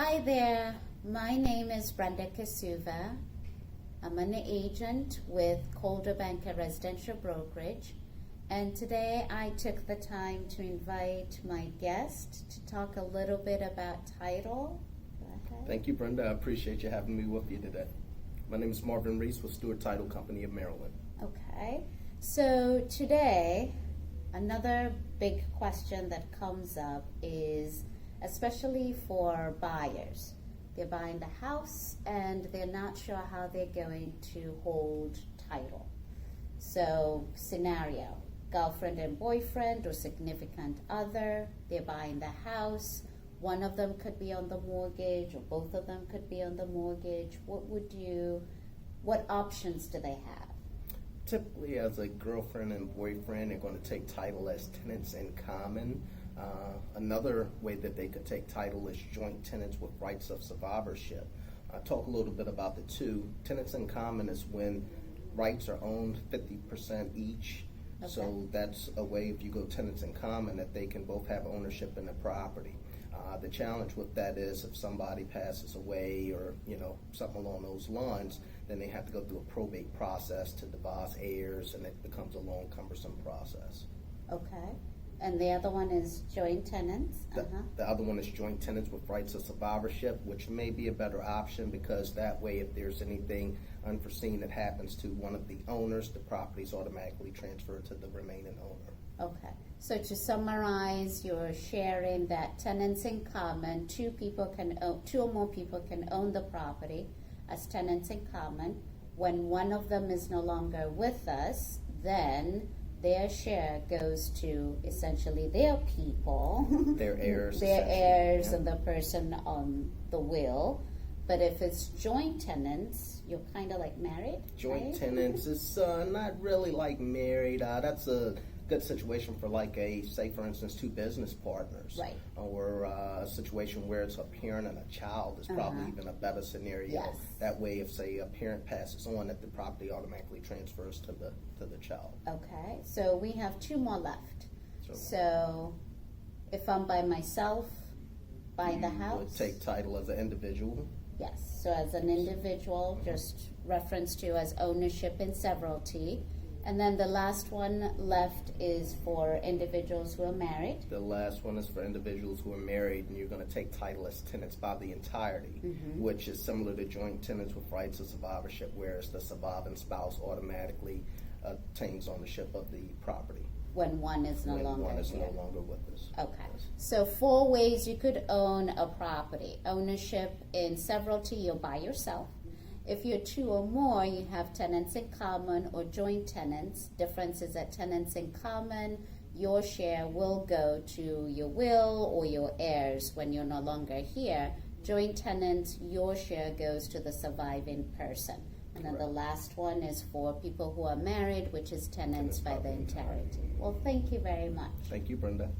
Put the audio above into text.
Hi there, my name is Brenda Kasuva. I'm an agent with Calder Banker Residential Brokerage, and today I took the time to invite my guest to talk a little bit about title. Go ahead. Thank you, Brenda. I appreciate you having me with you today. My name is Marvin Reese with Stewart Title Company of Maryland. Okay, so today another big question that comes up is, especially for buyers, they're buying the house and they're not sure how they're going to hold title. So scenario, girlfriend and boyfriend or significant other, they're buying the house. One of them could be on the mortgage or both of them could be on the mortgage. What options do they have? Typically, as a girlfriend and boyfriend, they're going to take title as tenants in common. Another way that they could take title is joint tenants with rights of survivorship. I'll talk a little bit about the two. Tenants in common is when rights are owned 50% each. Okay. So that's a way, if you go tenants in common, that they can both have ownership in the property. The challenge with that is if somebody passes away or something along those lines, then they have to go through a probate process to devise heirs, and it becomes a long, cumbersome process. Okay. And the other one is joint tenants? The other one is joint tenants with rights of survivorship, which may be a better option because that way, if there's anything unforeseen that happens to one of the owners, the property is automatically transferred to the remaining owner. Okay. So to summarize, you're sharing that tenants in common, two or more people can own the property as tenants in common. When one of them is no longer with us, then their share goes to essentially their people. Their heirs. Their heirs, yeah. And the person on the will. But if it's joint tenants, you're kind of like married. Joint right? tenants is not really like married. That's a good situation for say for instance, two business partners. Right. Or a situation where it's a parent and a child is probably even a better scenario. Yes. That way, if say a parent passes on, that the property automatically transfers to the child. Okay, so we have two more left. So if I'm by myself, buying the house, would take title as an individual. Yes, so as an individual, just reference to as ownership in severalty. And then the last one left is for individuals who are married. The last one is for individuals who are married, and you're going to take title as tenants by the entirety, which is similar to joint tenants with rights of survivorship, whereas the surviving spouse automatically obtains ownership of the property. When one is no longer with us. Okay. Yes. So 4 ways you could own a property. Ownership in severalty, you're by yourself. If you're 2 or more, you have tenants in common or joint tenants. Difference is that tenants in common, your share will go to your will or your heirs when you're no longer here. Joint tenants, your share goes to the surviving person. And then the last one is for people who are married, which is tenants by the entirety. Well, thank you very much. Thank you, Brenda.